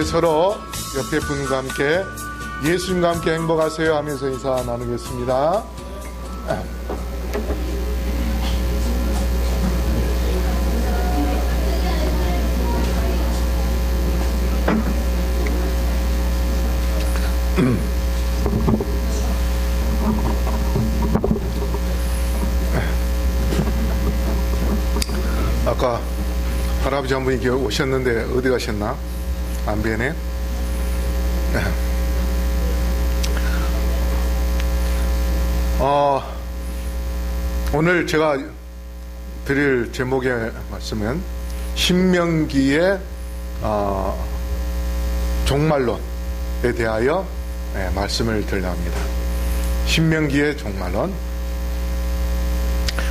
서로 옆에 분과 함께 예수님과 함께 행복하세요 하면서 인사 나누겠습니다. 아까 할아버지 한 분이 오셨는데 어디 가셨나? 안 뵈네. 오늘 제가 드릴 제목의 말씀은 신명기의 종말론에 대하여 말씀을 드리려 합니다. 신명기의 종말론.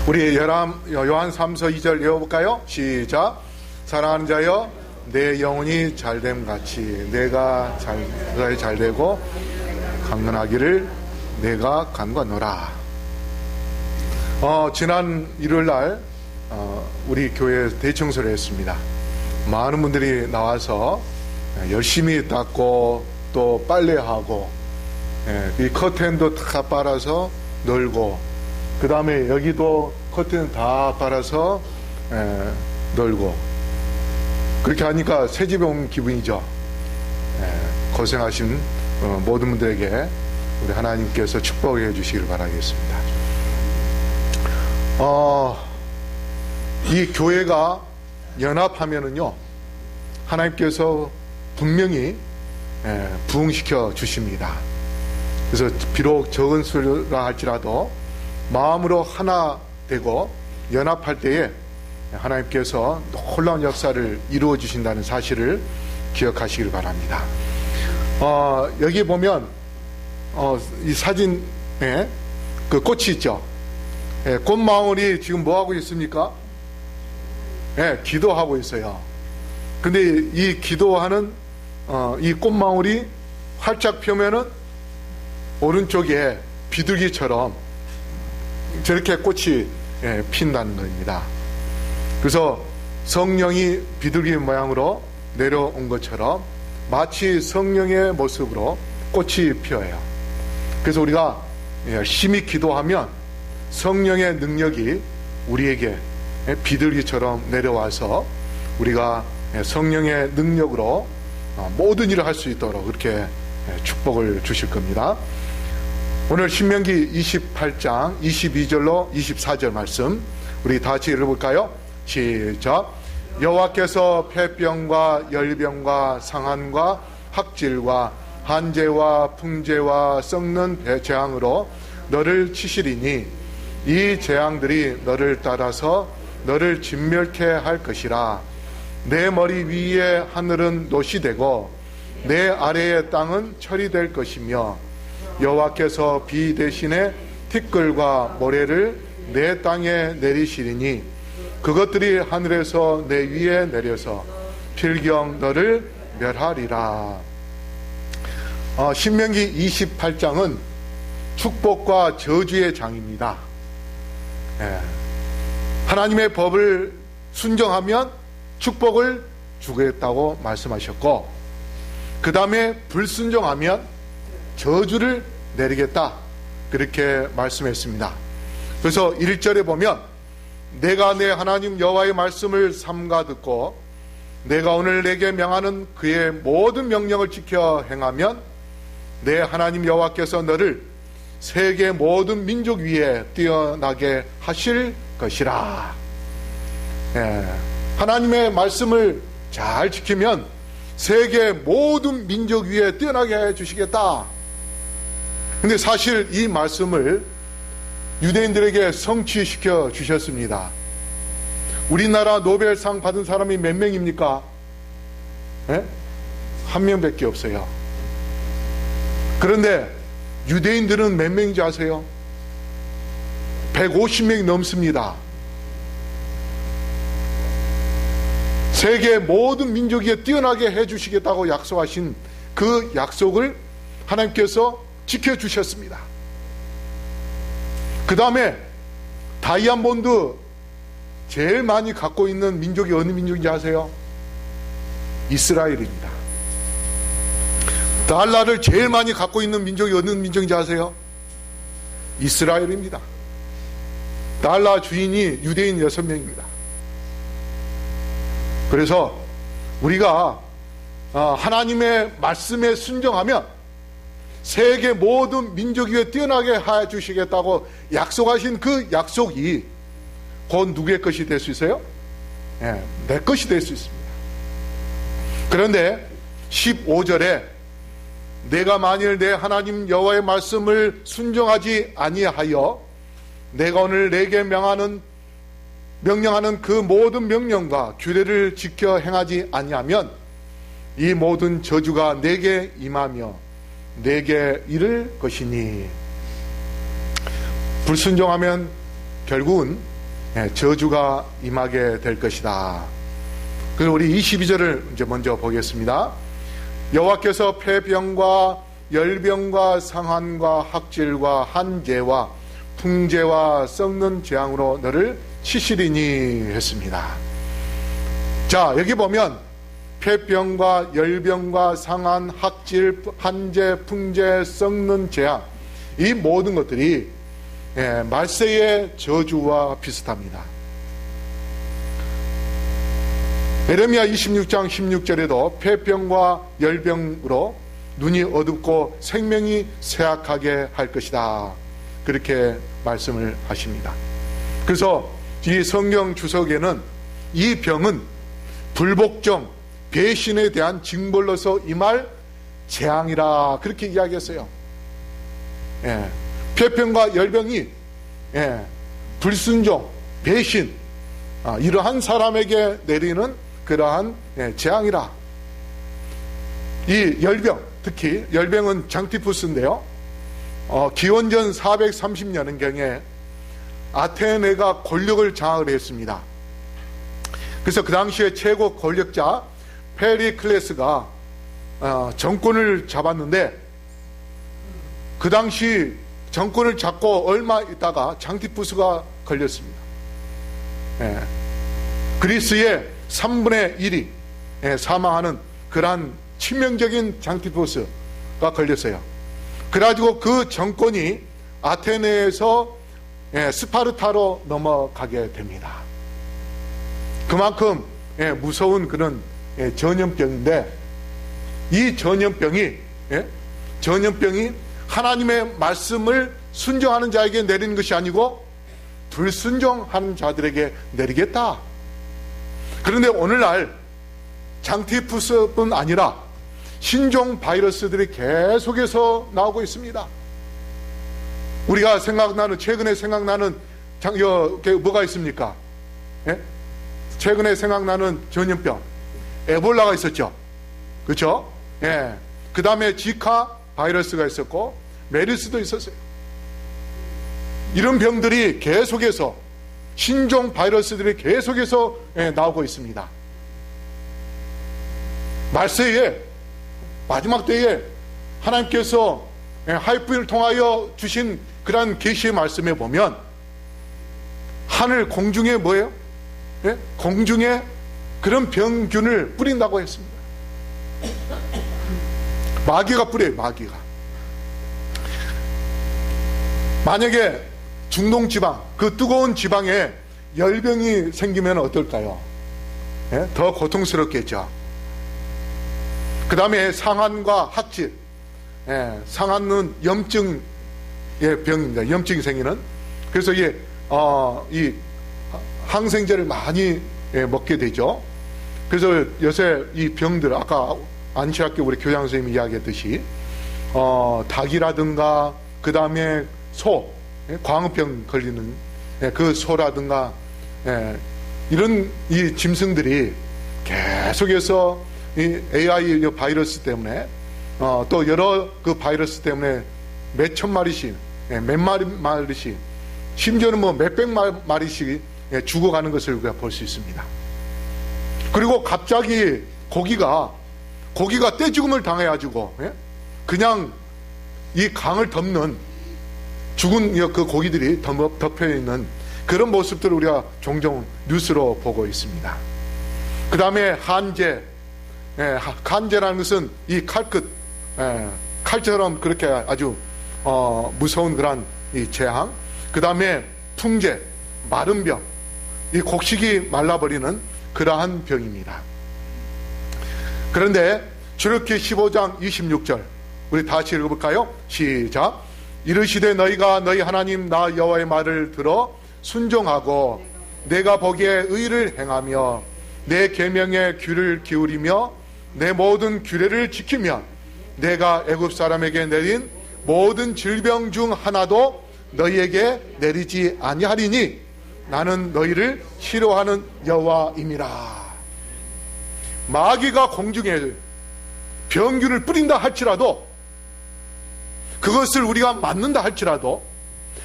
우리 요한 3서 2절 읽어볼까요? 시작. 사랑하는 자여, 내 영혼이 잘됨 같이 내가 잘되고 강건하기를 내가 간구하노라. 지난 일요일날 우리 교회 대청소를 했습니다. 많은 분들이 나와서 열심히 닦고 또 빨래하고 이 커튼도 다 빨아서 널고, 그 다음에 여기도 커튼 다 빨아서 널고, 그렇게 하니까 새집에 온 기분이죠. 고생하신 모든 분들에게 우리 하나님께서 축복해 주시길 바라겠습니다. 이 교회가 연합하면은요, 하나님께서 분명히 부흥시켜 주십니다. 그래서 비록 적은 수라 할지라도 마음으로 하나 되고 연합할 때에 하나님께서 놀라운 역사를 이루어 주신다는 사실을 기억하시길 바랍니다. 여기 보면 이 사진에 그 꽃이 있죠. 꽃망울이 지금 뭐 하고 있습니까? 기도하고 있어요. 근데 이 기도하는 이 꽃망울이 활짝 펴면은 오른쪽에 비둘기처럼 저렇게 꽃이 핀다는 겁니다. 그래서 성령이 비둘기 모양으로 내려온 것처럼 마치 성령의 모습으로 꽃이 피어요. 그래서 우리가 열심히 기도하면 성령의 능력이 우리에게 비둘기처럼 내려와서 우리가 성령의 능력으로 모든 일을 할 수 있도록 그렇게 축복을 주실 겁니다. 오늘 신명기 28장 22절로 24절 말씀 우리 다 같이 읽어볼까요? 시작. 여호와께서 폐병과 열병과 상한과 학질과 한재와 풍재와 썩는 재앙으로 너를 치시리니 이 재앙들이 너를 따라서 너를 진멸케 할 것이라. 내 머리 위에 하늘은 노시 되고 내 아래의 땅은 철이 될 것이며 여호와께서 비 대신에 티끌과 모래를 내 땅에 내리시리니 그것들이 하늘에서 내 위에 내려서 필경 너를 멸하리라. 신명기 28장은 축복과 저주의 장입니다. 하나님의 법을 순종하면 축복을 주겠다고 말씀하셨고, 그 다음에 불순종하면 저주를 내리겠다 그렇게 말씀했습니다. 그래서 1절에 보면 내가 내 하나님 여호와의 말씀을 삼가 듣고 내가 오늘 내게 명하는 그의 모든 명령을 지켜 행하면 내 하나님 여호와께서 너를 세계 모든 민족 위에 뛰어나게 하실 것이라. 하나님의 말씀을 잘 지키면 세계 모든 민족 위에 뛰어나게 해주시겠다. 근데 사실 이 말씀을 유대인들에게 성취시켜 주셨습니다. 우리나라 노벨상 받은 사람이 몇 명입니까? 한 명밖에 없어요. 그런데 유대인들은 몇 명인지 아세요? 150명이 넘습니다. 세계 모든 민족 위에 뛰어나게 해주시겠다고 약속하신 그 약속을 하나님께서 지켜주셨습니다. 그 다음에 다이아몬드 제일 많이 갖고 있는 민족이 어느 민족인지 아세요? 이스라엘입니다. 달러를 제일 많이 갖고 있는 민족이 어느 민족인지 아세요? 이스라엘입니다. 달러 주인이 유대인 6명입니다. 그래서 우리가 하나님의 말씀에 순종하면 세계 모든 민족 위에 뛰어나게 해 주시겠다고 약속하신 그 약속이 곧 누구의 것이 될 수 있어요? 내 것이 될 수 있습니다. 그런데 15절에 내가 만일 내 하나님 여호와의 말씀을 순종하지 아니하여 내가 오늘 내게 명령하는 그 모든 명령과 규례를 지켜 행하지 아니하면 이 모든 저주가 내게 임하며 내게 이를 것이니, 불순종하면 결국은 저주가 임하게 될 것이다. 그래서 우리 22절을 이제 먼저 보겠습니다. 여호와께서 폐병과 열병과 상한과 학질과 한재와 풍재와 썩는 재앙으로 너를 치시리니 했습니다. 자, 여기 보면 폐병과 열병과 상한, 학질, 한재, 풍재, 썩는 재앙, 이 모든 것들이 말세의 저주와 비슷합니다. 에레미야 26장 16절에도 폐병과 열병으로 눈이 어둡고 생명이 쇠약하게 할 것이다, 그렇게 말씀을 하십니다. 그래서 이 성경 주석에는 이 병은 불복종, 배신에 대한 징벌로서 임할 재앙이라 그렇게 이야기했어요. 폐병과 열병이 불순종, 배신, 이러한 사람에게 내리는 그러한 재앙이라. 이 열병, 특히 열병은 장티푸스인데요, 기원전 430년경에 아테네가 권력을 장악을 했습니다. 그래서 그 당시에 최고 권력자 페리클레스가 정권을 잡았는데, 그 당시 정권을 잡고 얼마 있다가 장티푸스가 걸렸습니다. 그리스의 3분의 1이 사망하는 그러한 치명적인 장티푸스가 걸렸어요. 그래가지고 그 정권이 아테네에서 스파르타로 넘어가게 됩니다. 그만큼 무서운 그런 전염병인데, 이 전염병이 하나님의 말씀을 순종하는 자에게 내리는 것이 아니고 불순종하는 자들에게 내리겠다. 그런데 오늘날 장티푸스뿐 아니라 신종 바이러스들이 계속해서 나오고 있습니다. 우리가 최근에 생각나는 뭐가 있습니까? 최근에 생각나는 전염병, 에볼라가 있었죠. 그렇죠? 그 다음에 지카 바이러스가 있었고 메르스도 있었어요. 이런 병들이 계속해서, 신종 바이러스들이 계속해서 나오고 있습니다. 말세에, 마지막 때에 하나님께서 하이프를 통하여 주신 그러한 계시의 말씀에 보면 하늘 공중에 뭐예요? 공중에 그런 병균을 뿌린다고 했습니다. 마귀가 뿌려요, 마귀가. 만약에 중동 지방, 그 뜨거운 지방에 열병이 생기면 어떨까요? 더 고통스럽겠죠. 그 다음에 상한과 학질, 상한은 염증의 병입니다. 염증이 생기는. 그래서 이 항생제를 많이 먹게 되죠. 그래서 요새 이 병들, 아까 안치학교 우리 교장 선생님이 이야기했듯이 닭이라든가 그 다음에 소, 광우병 걸리는 그 소라든가 이런 이 짐승들이 계속해서 이 AI 바이러스 때문에 또 여러 그 바이러스 때문에 몇천 마리씩, 몇 마리씩, 심지어는 뭐 몇백 마리씩 죽어가는 것을 우리가 볼 수 있습니다. 그리고 갑자기 고기가 떼죽음을 당해가지고 그냥 이 강을 덮는 죽은 그 고기들이 덮여있는 그런 모습들을 우리가 종종 뉴스로 보고 있습니다. 그 다음에 한재, 한재라는 것은 이 칼끝, 칼처럼 그렇게 아주 무서운 그런 이 재앙, 그 다음에 풍제, 마른 병, 이 곡식이 말라버리는 그러한 병입니다. 그런데 출애굽기 15장 26절 우리 다시 읽어볼까요? 시작. 이르시되 너희가 너희 하나님 나 여호와의 말을 들어 순종하고 내가 보기에 의를 행하며 내 계명에 귀를 기울이며 내 모든 규례를 지키면 내가 애굽 사람에게 내린 모든 질병 중 하나도 너희에게 내리지 아니하리니 나는 너희를 싫어하는 여호와임이라. 마귀가 공중에 병균을 뿌린다 할지라도, 그것을 우리가 맞는다 할지라도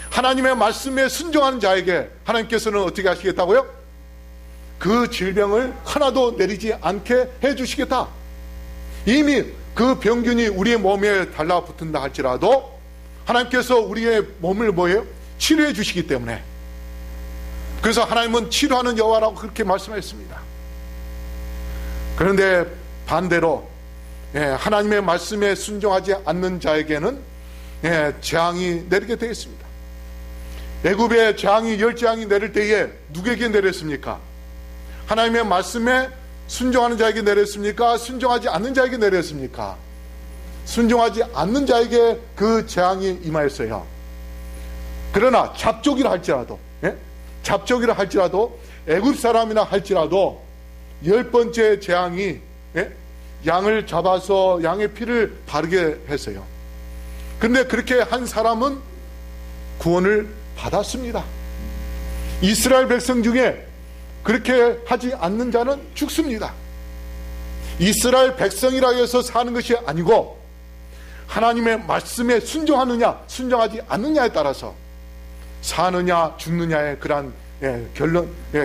하나님의 말씀에 순종하는 자에게 하나님께서는 어떻게 하시겠다고요? 그 질병을 하나도 내리지 않게 해주시겠다. 이미 그 병균이 우리의 몸에 달라붙는다 할지라도 하나님께서 우리의 몸을 뭐예요? 치료해 주시기 때문에, 그래서 하나님은 치료하는 여호와라고 그렇게 말씀했습니다. 그런데 반대로 하나님의 말씀에 순종하지 않는 자에게는 재앙이 내리게 되어 있습니다. 애굽에 재앙이 열재앙이 내릴 때에 누구에게 내렸습니까? 하나님의 말씀에 순종하는 자에게 내렸습니까? 순종하지 않는 자에게 내렸습니까? 순종하지 않는 자에게 그 재앙이 임하였어요. 그러나 잡족이라 할지라도, 잡족이라 할지라도, 애굽 사람이나 할지라도 10번째 재앙이 양을 잡아서 양의 피를 바르게 했어요. 근데 그렇게 한 사람은 구원을 받았습니다. 이스라엘 백성 중에 그렇게 하지 않는 자는 죽습니다. 이스라엘 백성이라 해서 사는 것이 아니고 하나님의 말씀에 순종하느냐 순종하지 않느냐에 따라서 사느냐 죽느냐의 그러한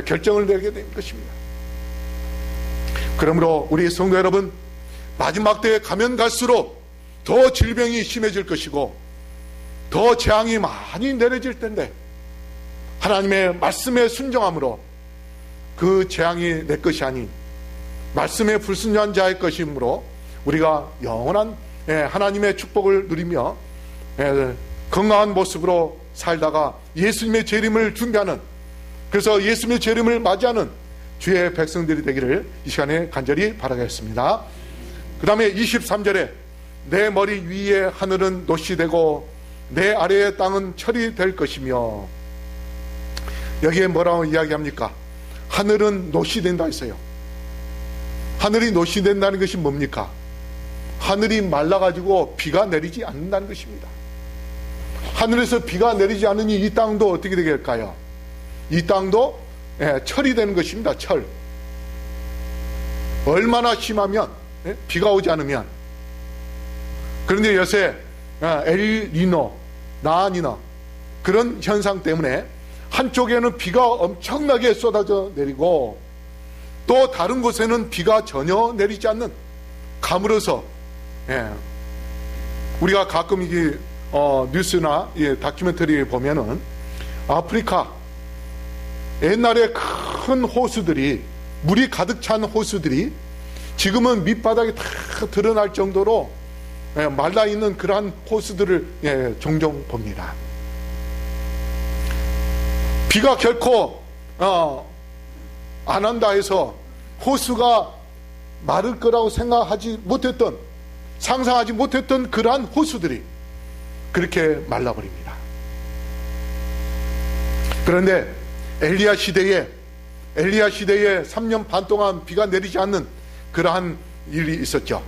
결정을 내리게 된 것입니다. 그러므로 우리 성도 여러분, 마지막 때에 가면 갈수록 더 질병이 심해질 것이고 더 재앙이 많이 내려질 텐데 하나님의 말씀에 순종함으로 그 재앙이 내 것이 아닌 말씀에 불순종한 자의 것이므로 우리가 영원한 하나님의 축복을 누리며 건강한 모습으로 살다가 예수님의 재림을 준비하는, 그래서 예수님의 재림을 맞이하는 주의 백성들이 되기를 이 시간에 간절히 바라겠습니다. 그 다음에 23절에 내 머리 위에 하늘은 놋이 되고 내 아래의 땅은 철이 될 것이며, 여기에 뭐라고 이야기합니까? 하늘은 놋이 된다 했어요. 하늘이 놋이 된다는 것이 뭡니까? 하늘이 말라가지고 비가 내리지 않는다는 것입니다. 하늘에서 비가 내리지 않으니 이 땅도 어떻게 되게 할까요? 이 땅도 철이 되는 것입니다. 철. 얼마나 심하면 비가 오지 않으면. 그런데 요새 엘니노, 라니나 그런 현상 때문에 한쪽에는 비가 엄청나게 쏟아져 내리고 또 다른 곳에는 비가 전혀 내리지 않는, 가물어서 우리가 가끔 이게 뉴스나 다큐멘터리에 보면은 아프리카 옛날에 큰 호수들이, 물이 가득 찬 호수들이 지금은 밑바닥이 다 드러날 정도로 말라있는 그러한 호수들을 종종 봅니다. 비가 결코 안 한다 해서 호수가 마를 거라고 생각하지 못했던, 상상하지 못했던 그러한 호수들이 그렇게 말라버립니다. 그런데 엘리야 시대에 3년 반 동안 비가 내리지 않는 그러한 일이 있었죠.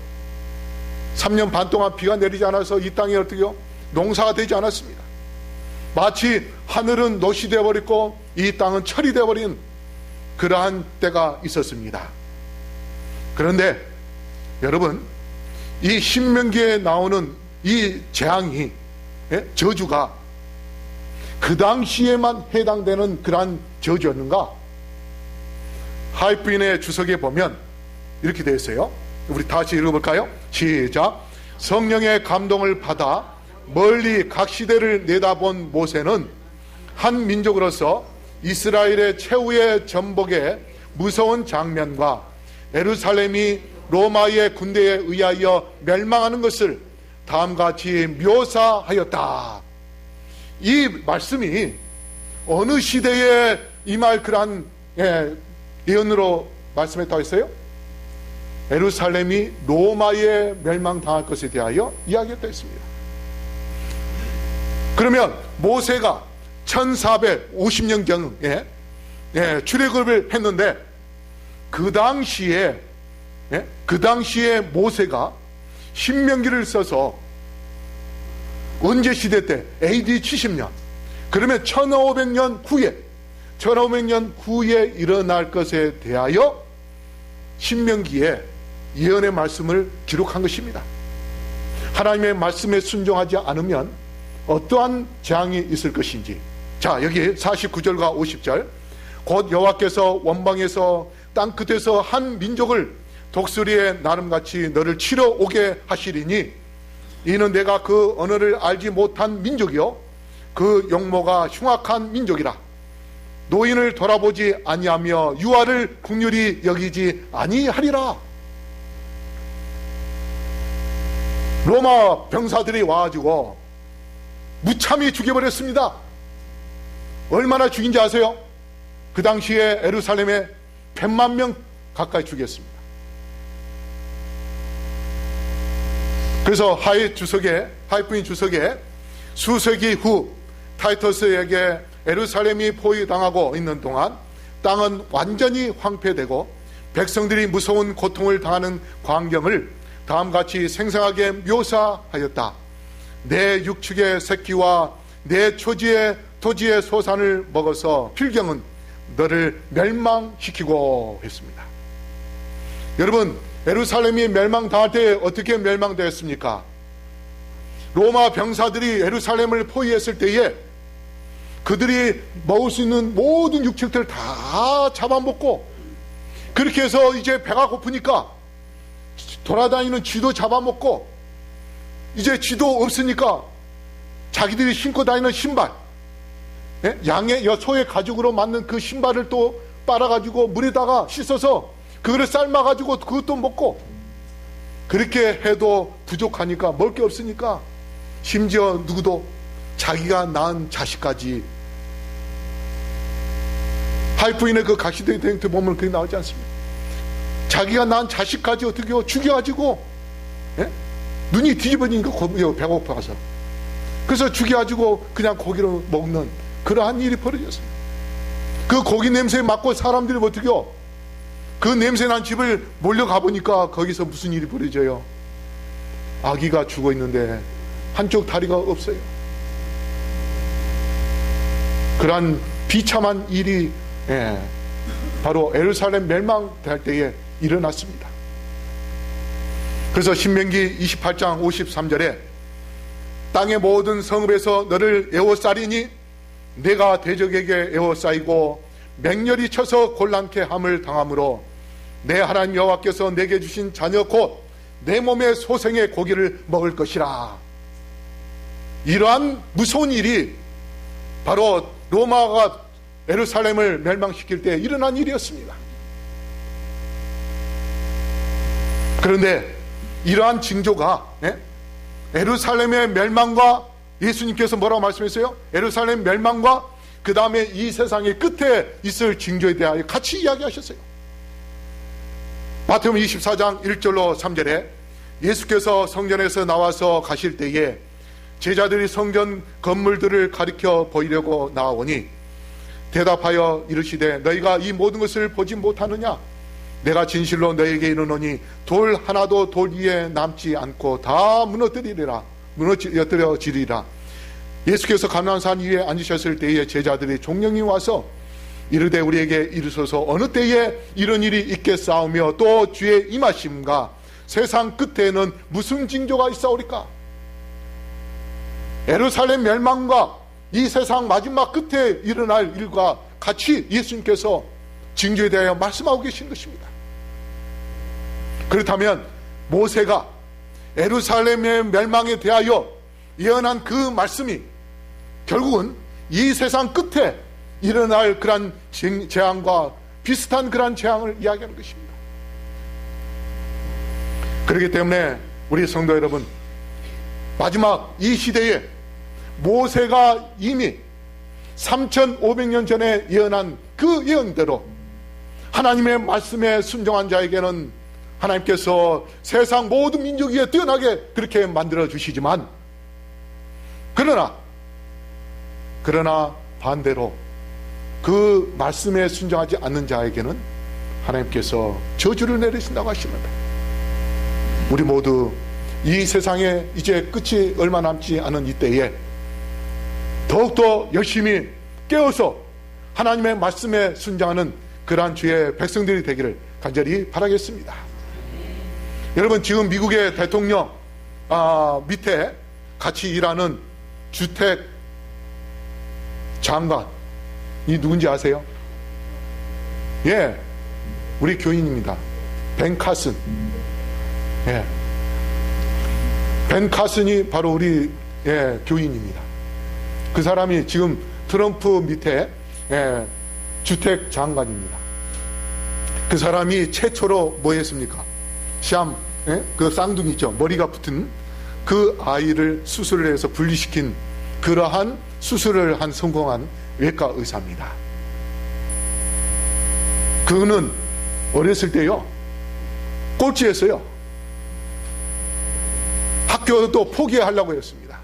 3년 반 동안 비가 내리지 않아서 이 땅이 어떻게요? 농사가 되지 않았습니다. 마치 하늘은 놋이 되어버렸고 이 땅은 철이 되어버린 그러한 때가 있었습니다. 그런데 여러분, 이 신명기에 나오는 이 재앙이, 저주가 그 당시에만 해당되는 그러한 저주였는가? 하이프인의 주석에 보면 이렇게 되어 있어요. 우리 다시 읽어볼까요? 시작. 성령의 감동을 받아 멀리 각 시대를 내다본 모세는 한 민족으로서 이스라엘의 최후의 전복의 무서운 장면과 예루살렘이 로마의 군대에 의하여 멸망하는 것을 다음과 같이 묘사하였다. 이 말씀이 어느 시대에 임할 그러한 예언으로 말씀했다고 했어요? 예루살렘이 로마에 멸망당할 것에 대하여 이야기했다 했습니다. 그러면 모세가 1450년경에 출애굽을 했는데 그 당시에 모세가 신명기를 써서 언제 시대 때? AD 70년. 그러면 1500년 후에 일어날 것에 대하여 신명기에 예언의 말씀을 기록한 것입니다. 하나님의 말씀에 순종하지 않으면 어떠한 재앙이 있을 것인지. 자, 여기 49절과 50절. 곧 여호와께서 원방에서 땅끝에서 한 민족을 독수리의 나름같이 너를 치러 오게 하시리니 이는 내가 그 언어를 알지 못한 민족이요 그 용모가 흉악한 민족이라. 노인을 돌아보지 아니하며 유아를 긍휼히 여기지 아니하리라. 로마 병사들이 와가지고 무참히 죽여버렸습니다. 얼마나 죽인지 아세요? 그 당시에 예루살렘에 100만 명 가까이 죽였습니다. 그래서 하이프인 주석에 수세기 후 타이터스에게 예루살렘이 포위당하고 있는 동안 땅은 완전히 황폐되고 백성들이 무서운 고통을 당하는 광경을 다음같이 생생하게 묘사하였다. 내 육축의 새끼와 내 토지의 소산을 먹어서 필경은 너를 멸망시키고 했습니다. 여러분, 예루살렘이 멸망당할 때 어떻게 멸망되었습니까? 로마 병사들이 예루살렘을 포위했을 때에 그들이 먹을 수 있는 모든 육축들을 다 잡아먹고, 그렇게 해서 이제 배가 고프니까 돌아다니는 쥐도 잡아먹고, 이제 쥐도 없으니까 자기들이 신고 다니는 신발, 소의 가죽으로 만든 그 신발을 또 빨아가지고 물에다가 씻어서 그거를 삶아가지고 그것도 먹고, 그렇게 해도 부족하니까, 먹을 게 없으니까 심지어 누구도 자기가 낳은 자식까지, 하이프인의 그 각시대 땡트 보면 그게 나오지 않습니까? 자기가 낳은 자식까지 어떻게 죽여가지고, 눈이 뒤집어지니까 배고파서, 그래서 죽여가지고 그냥 고기로 먹는 그러한 일이 벌어졌습니다. 그 고기 냄새 맡고 사람들이 어떻게 그 냄새 난 집을 몰려가 보니까 거기서 무슨 일이 벌어져요? 아기가 죽어 있는데 한쪽 다리가 없어요. 그러한 비참한 일이 바로 예루살렘 멸망될 때에 일어났습니다. 그래서 신명기 28장 53절에 땅의 모든 성읍에서 너를 에워싸리니 내가 대적에게 에워싸이고 맹렬히 쳐서 곤란케 함을 당함으로 내 하나님 여호와께서 내게 주신 자녀 곧 내 몸의 소생의 고기를 먹을 것이라. 이러한 무서운 일이 바로 로마가 예루살렘을 멸망시킬 때 일어난 일이었습니다. 그런데 이러한 징조가 예루살렘의 멸망과, 예수님께서 뭐라고 말씀했어요? 예루살렘 멸망과 그 다음에 이 세상의 끝에 있을 징조에 대하여 같이 이야기하셨어요. 마태복음 24장 1절로 3절에 예수께서 성전에서 나와서 가실 때에 제자들이 성전 건물들을 가리켜 보이려고 나오니 대답하여 이르시되 너희가 이 모든 것을 보지 못하느냐? 내가 진실로 너희에게 이르노니 돌 하나도 돌 위에 남지 않고 다 무너뜨려지리라. 예수께서 가나안 위에 앉으셨을 때에 제자들이 종령이 와서 이르되 우리에게 이르소서 어느 때에 이런 일이 있겠사오며 또 주의 임하심과 세상 끝에는 무슨 징조가 있사오리까? 예루살렘 멸망과 이 세상 마지막 끝에 일어날 일과 같이 예수님께서 징조에 대하여 말씀하고 계신 것입니다. 그렇다면 모세가 예루살렘의 멸망에 대하여 예언한 그 말씀이 결국은 이 세상 끝에 일어날 그러한 재앙과 비슷한 그러한 재앙을 이야기하는 것입니다. 그렇기 때문에 우리 성도 여러분, 마지막 이 시대에 모세가 이미 3500년 전에 예언한 그 예언대로 하나님의 말씀에 순종한 자에게는 하나님께서 세상 모든 민족 위에 뛰어나게 그렇게 만들어 주시지만, 그러나 반대로 그 말씀에 순종하지 않는 자에게는 하나님께서 저주를 내리신다고 하십니다. 우리 모두 이 세상에 이제 끝이 얼마 남지 않은 이때에 더욱더 열심히 깨어서 하나님의 말씀에 순종하는 그러한 주의 백성들이 되기를 간절히 바라겠습니다. 여러분, 지금 미국의 대통령 밑에 같이 일하는 주택 장관이 누군지 아세요? 예, 우리 교인입니다. 벤 카슨. 예, 벤 카슨이 바로 우리 교인입니다. 그 사람이 지금 트럼프 밑에 주택 장관입니다. 그 사람이 최초로 뭐 했습니까? 그 쌍둥이 있죠, 머리가 붙은 그 아이를 수술을 해서 분리시킨 그러한 수술을 한 성공한 외과 의사입니다. 그는 어렸을 때요, 꼴찌했어요. 학교도 포기하려고 했습니다.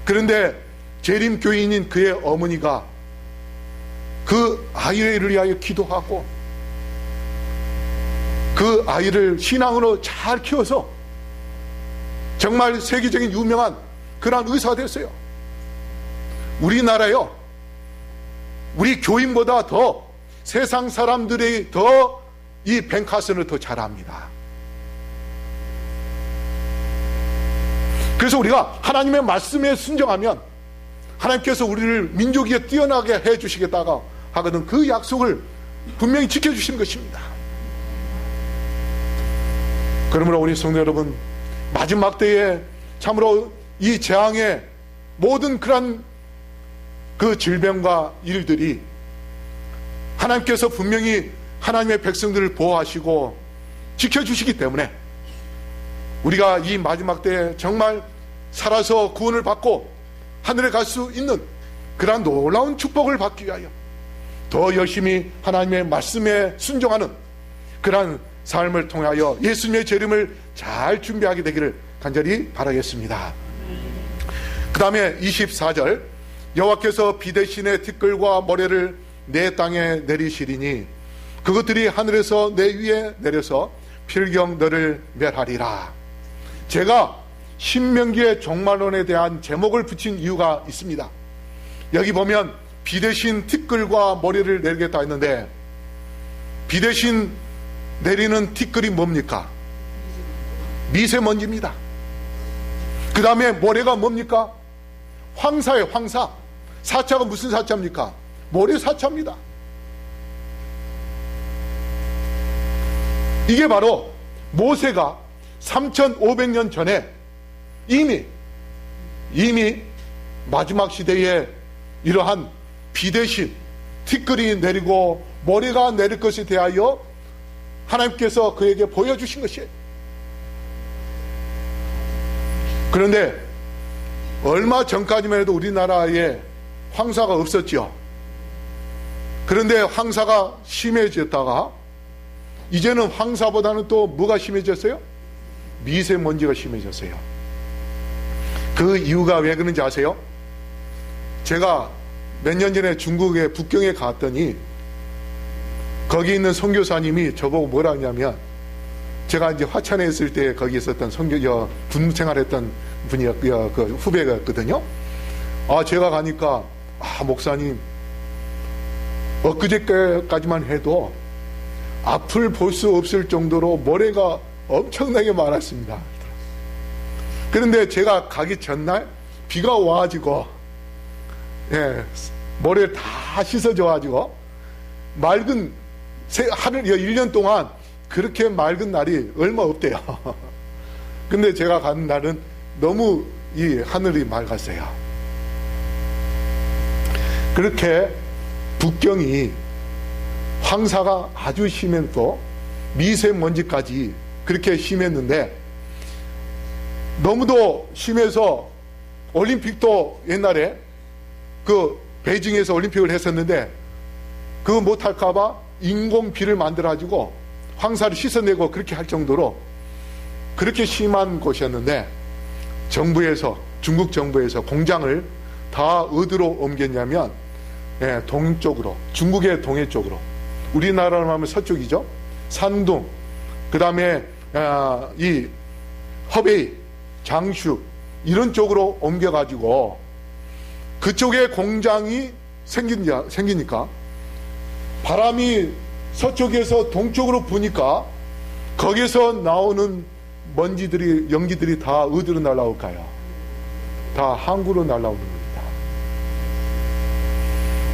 그런데 재림 교인인 그의 어머니가 그 아이를 위하여 기도하고 그 아이를 신앙으로 잘 키워서 정말 세계적인 유명한 그러한 의사가 됐어요. 우리나라요, 우리 교인보다 더 세상 사람들이 더 이 벤 카슨을 더 잘 압니다. 그래서 우리가 하나님의 말씀에 순종하면 하나님께서 우리를 민족 위에 뛰어나게 해 주시겠다고 하거든, 그 약속을 분명히 지켜주시는 것입니다. 그러므로 우리 성도 여러분, 마지막 때에 참으로 이 재앙의 모든 그런 그 질병과 일들이 하나님께서 분명히 하나님의 백성들을 보호하시고 지켜주시기 때문에 우리가 이 마지막 때에 정말 살아서 구원을 받고 하늘에 갈 수 있는 그러한 놀라운 축복을 받기 위하여 더 열심히 하나님의 말씀에 순종하는 그러한 삶을 통하여 예수님의 재림을 잘 준비하게 되기를 간절히 바라겠습니다. 그 다음에 24절, 여호와께서 비 대신에 티끌과 모래를 내 땅에 내리시리니 그것들이 하늘에서 내 위에 내려서 필경 너를 멸하리라. 제가 신명기의 종말론에 대한 제목을 붙인 이유가 있습니다. 여기 보면 비 대신 티끌과 모래를 내리겠다 했는데, 비 대신 내리는 티끌이 뭡니까? 미세먼지입니다. 그 다음에 모래가 뭡니까? 황사예요, 황사. 사자가 무슨 사자입니까? 모래 사자입니다. 이게 바로 모세가 3500년 전에 이미 마지막 시대에 이러한 비 대신 티끌이 내리고 모래가 내릴 것에 대하여 하나님께서 그에게 보여주신 것이에요. 그런데 얼마 전까지만 해도 우리나라에 황사가 없었죠. 그런데 황사가 심해졌다가 이제는 황사보다는 또 뭐가 심해졌어요? 미세먼지가 심해졌어요. 그 이유가 왜 그런지 아세요? 제가 몇 년 전에 중국의 북경에 갔더니 거기 있는 선교사님이 저보고 뭐라 하냐면, 제가 이제 화천에 있을 때 거기 있었던 군 생활했던 분이 그 후배였거든요. 제가 가니까 목사님, 엊그제까지만 해도 앞을 볼 수 없을 정도로 모래가 엄청나게 많았습니다. 그런데 제가 가기 전날 비가 와가지고 모래를 다 씻어줘가지고 맑은 하늘 1년 동안 그렇게 맑은 날이 얼마 없대요. 근데 제가 가는 날은 너무 이 하늘이 맑았어요. 그렇게 북경이 황사가 아주 심했고 미세먼지까지 그렇게 심했는데, 너무도 심해서 올림픽도 옛날에 그 베이징에서 올림픽을 했었는데 그거 못할까봐 인공비를 만들어가지고 황사를 씻어내고 그렇게 할 정도로 그렇게 심한 곳이었는데 중국 정부에서 공장을 다 어디로 옮겼냐면 동쪽으로, 중국의 동해 쪽으로, 우리나라로 하면 서쪽이죠. 산둥, 그 다음에 이 허베이, 장슈 이런 쪽으로 옮겨가지고 그쪽에 공장이 생기니까 바람이 서쪽에서 동쪽으로 부니까 거기서 나오는 먼지들이, 연기들이 다 어디로 날아올까요? 다 항구로 날아오는 겁니다.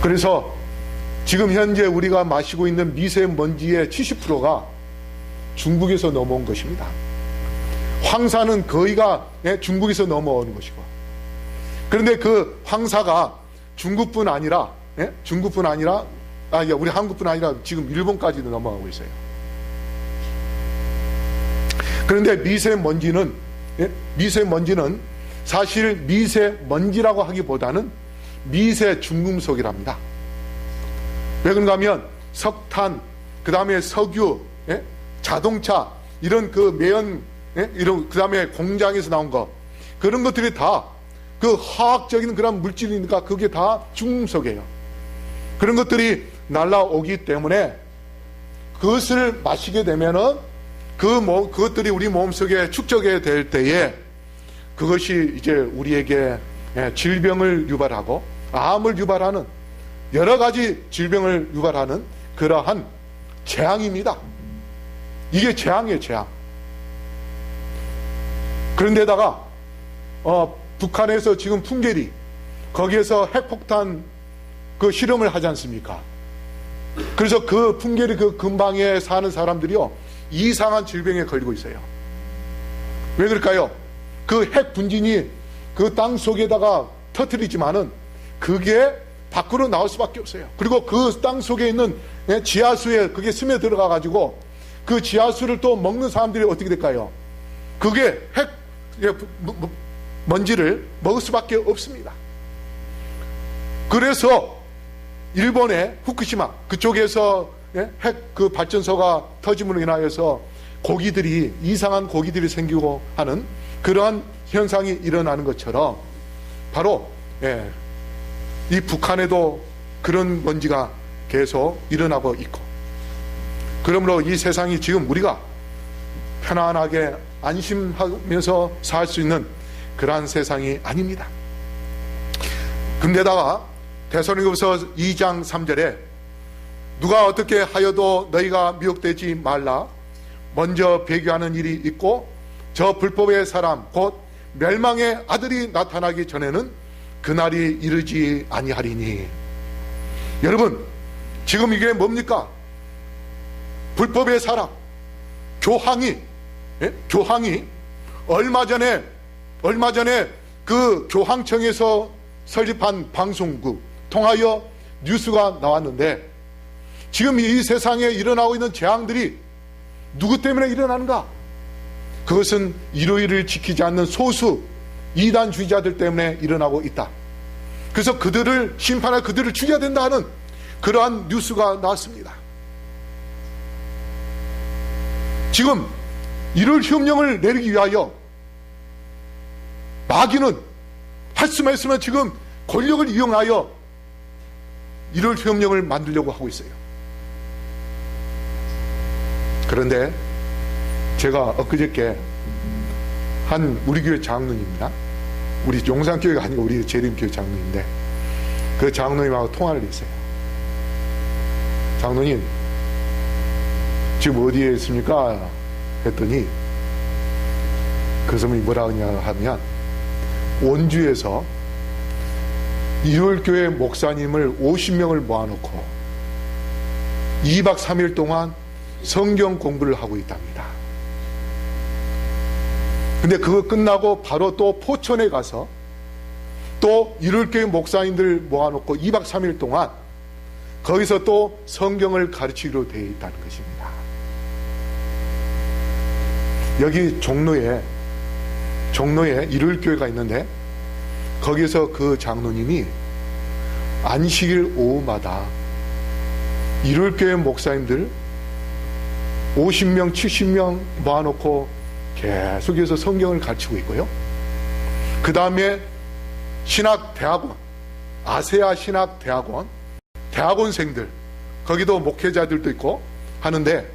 그래서 지금 현재 우리가 마시고 있는 미세먼지의 70%가 중국에서 넘어온 것입니다. 황사는 거의가 중국에서 넘어오는 것이고, 그런데 그 황사가 중국뿐 아니라 우리 한국뿐 아니라 지금 일본까지도 넘어가고 있어요. 그런데 미세먼지는 사실 미세먼지라고 하기보다는 미세 중금속이랍니다. 왜 그런가 하면 석탄, 그 다음에 석유, 자동차, 이런 그 매연, 이런, 그 다음에 공장에서 나온 거, 그런 것들이 다 그 화학적인 그런 물질이니까 그게 다 중금속이에요. 그런 것들이 날라오기 때문에 그것을 마시게 되면은 그것들이 우리 몸속에 축적이 될 때에 그것이 이제 우리에게 질병을 유발하고 암을 유발하는 여러 가지 질병을 유발하는 그러한 재앙입니다. 이게 재앙이에요, 재앙. 그런데다가 북한에서 지금 풍계리 거기에서 핵폭탄 그 실험을 하지 않습니까? 그래서 그 풍계리 그 근방에 사는 사람들이요 이상한 질병에 걸리고 있어요. 왜 그럴까요? 그 핵 분진이 그 땅 속에다가 터뜨리지만은 그게 밖으로 나올 수밖에 없어요. 그리고 그 땅 속에 있는 지하수에 그게 스며 들어가 가지고 그 지하수를 또 먹는 사람들이 어떻게 될까요? 그게 핵 먼지를 먹을 수밖에 없습니다. 그래서 일본의 후쿠시마 그쪽에서 핵 그 발전소가 터짐으로 인하여서 고기들이 이상한 고기들이 생기고 하는 그러한 현상이 일어나는 것처럼 바로 이 북한에도 그런 먼지가 계속 일어나고 있고, 그러므로 이 세상이 지금 우리가 편안하게 안심하면서 살 수 있는 그러한 세상이 아닙니다. 근데다가 데살로니가후서 2장 3절에 누가 어떻게 하여도 너희가 미혹되지 말라. 먼저 배교하는 일이 있고 저 불법의 사람 곧 멸망의 아들이 나타나기 전에는 그날이 이르지 아니하리니. 여러분, 지금 이게 뭡니까? 불법의 사람 교황이 얼마 전에 그 교황청에서 설립한 방송국 통하여 뉴스가 나왔는데, 지금 이 세상에 일어나고 있는 재앙들이 누구 때문에 일어나는가? 그것은 일요일을 지키지 않는 소수 이단주의자들 때문에 일어나고 있다. 그래서 그들을 심판할, 그들을 죽여야 된다는 그러한 뉴스가 나왔습니다. 지금 이를 협령을 내리기 위하여 마귀는 할 수만 있으면 지금 권력을 이용하여 이를 협령을 만들려고 하고 있어요. 그런데 제가 엊그저께 한 우리 교회 장로님입니다. 우리 용산교회가 아니고 우리 재림교회 장로인데 그 장로님하고 통화를 했어요. 장로님, 지금 어디에 있습니까? 했더니 그 사람이 뭐라 하냐 하면 원주에서 일월교회 목사님을 50명을 모아놓고 2박 3일 동안 성경 공부를 하고 있답니다. 근데 그거 끝나고 바로 또 포천에 가서 또 일월교회 목사님들 모아놓고 2박 3일 동안 거기서 또 성경을 가르치기로 되어 있다는 것입니다. 여기 종로에 종로에 일요일교회가 있는데 거기서 그 장로님이 안식일 오후마다 일요일교회 목사님들 50명 70명 모아놓고 계속해서 성경을 가르치고 있고요. 그 다음에 신학대학원, 아세아 신학대학원 대학원생들, 거기도 목회자들도 있고 하는데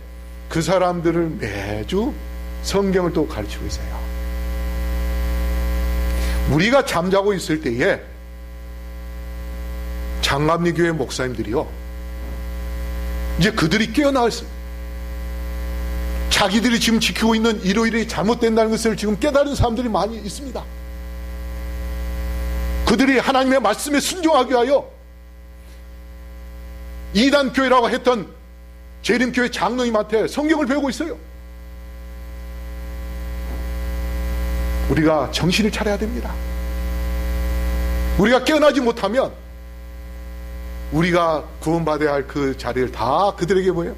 그 사람들을 매주 성경을 또 가르치고 있어요. 우리가 잠자고 있을 때에 장감리교회 목사님들이요, 이제 그들이 깨어나왔어요. 자기들이 지금 지키고 있는 일요일이 잘못된다는 것을 지금 깨달은 사람들이 많이 있습니다. 그들이 하나님의 말씀에 순종하기 위하여 이단교회라고 했던 재림교회 장로님한테 성경을 배우고 있어요. 우리가 정신을 차려야 됩니다. 우리가 깨어나지 못하면 우리가 구원받아야 할 그 자리를 다 그들에게 뭐예요?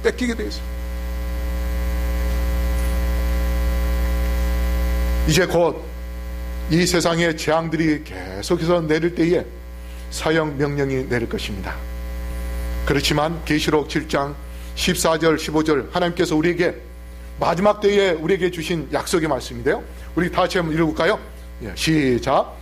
뺏기게 되어 있어요. 이제 곧 이 세상의 재앙들이 계속해서 내릴 때에 사형 명령이 내릴 것입니다. 그렇지만 계시록 7장 14절 15절 하나님께서 우리에게 마지막 때에 우리에게 주신 약속의 말씀인데요, 우리 다 같이 한번 읽어볼까요? 시작.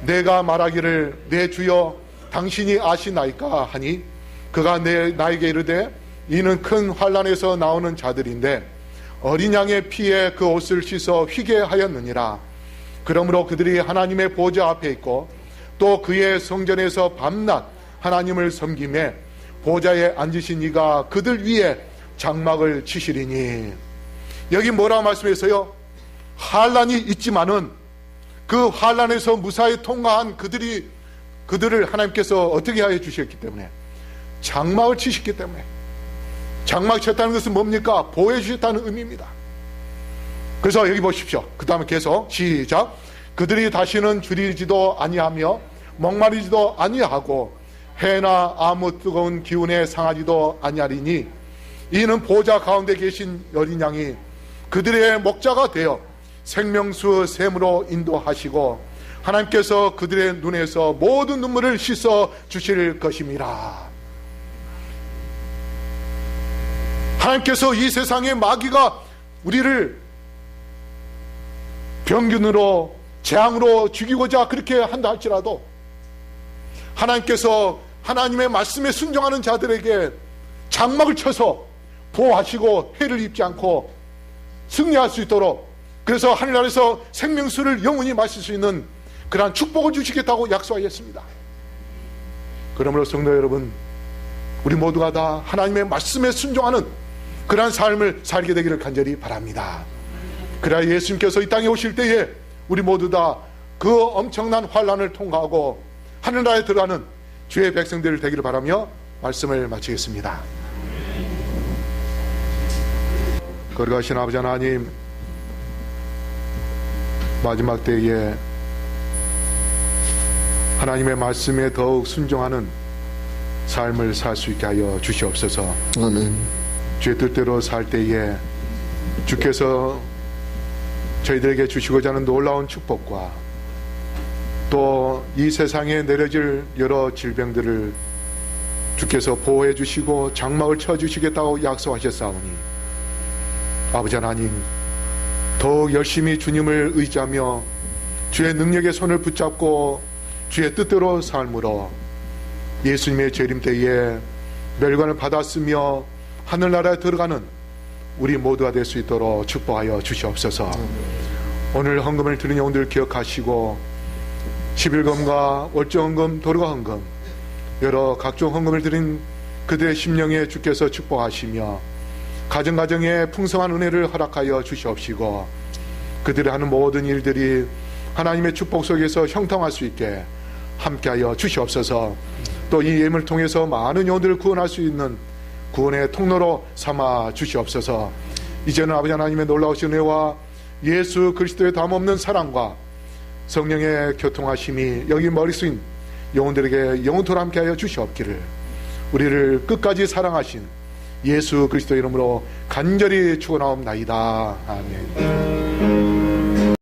내가 말하기를 내 주여 당신이 아시나이까 하니 그가 나에게 이르되 이는 큰 환난에서 나오는 자들인데 어린 양의 피에 그 옷을 씻어 휘게 하였느니라. 그러므로 그들이 하나님의 보좌 앞에 있고 또 그의 성전에서 밤낮 하나님을 섬기매 보좌에 앉으신 이가 그들 위에 장막을 치시리니. 여기 뭐라고 말씀했어요? 환난이 있지만은 그 환난에서 무사히 통과한 그들을 하나님께서 어떻게 하여 주셨기 때문에 장막을 치셨기 때문에. 장막 쳤다는 것은 뭡니까? 보호해 주셨다는 의미입니다. 그래서 여기 보십시오. 그 다음에 계속 시작. 그들이 다시는 줄이지도 아니하며 목마르지도 아니하고 해나 아무 뜨거운 기운에 상하지도 아니하리니 이는 보좌 가운데 계신 어린 양이 그들의 목자가 되어 생명수 샘으로 인도하시고 하나님께서 그들의 눈에서 모든 눈물을 씻어 주실 것임이라. 하나님께서 이 세상의 마귀가 우리를 병균으로 재앙으로 죽이고자 그렇게 한다 할지라도 하나님께서 하나님의 말씀에 순종하는 자들에게 장막을 쳐서 보호하시고 해를 입지 않고 승리할 수 있도록, 그래서 하늘나라에서 생명수를 영원히 마실 수 있는 그러한 축복을 주시겠다고 약속하셨습니다. 그러므로 성도 여러분, 우리 모두가 다 하나님의 말씀에 순종하는 그러한 삶을 살게 되기를 간절히 바랍니다. 그래야 예수님께서 이 땅에 오실 때에 우리 모두 다 그 엄청난 환난을 통과하고 하늘나라에 들어가는 주의 백성들 되기를 바라며 말씀을 마치겠습니다. 거룩하신 아버지 하나님, 마지막 때에 하나님의 말씀에 더욱 순종하는 삶을 살 수 있게 하여 주시옵소서. 아멘. 주의 뜻대로 살 때에 주께서 저희들에게 주시고자 하는 놀라운 축복과 또 이 세상에 내려질 여러 질병들을 주께서 보호해 주시고 장막을 쳐주시겠다고 약속하셨사오니 아버지 하나님, 더욱 열심히 주님을 의지하며 주의 능력의 손을 붙잡고 주의 뜻대로 삶으로 예수님의 재림 때에 멸관을 받았으며 하늘나라에 들어가는 우리 모두가 될 수 있도록 축복하여 주시옵소서. 오늘 헌금을 드린 영혼들 기억하시고 11금과 월정헌금, 도루가헌금, 여러 각종 헌금을 드린 그들의 심령에 주께서 축복하시며 가정가정에 풍성한 은혜를 허락하여 주시옵시고 그들이 하는 모든 일들이 하나님의 축복 속에서 형통할 수 있게 함께하여 주시옵소서. 또 이 예물을 통해서 많은 영혼들을 구원할 수 있는 구원의 통로로 삼아 주시옵소서. 이제는 아버지 하나님의 놀라우신 은혜와 예수 그리스도의 담없는 사랑과 성령의 교통하심이 여기 머릿속인 영혼들에게 영원토록 함께하여 주시옵기를 우리를 끝까지 사랑하신 예수 그리스도 이름으로 간절히 축원하옵나이다. 아멘.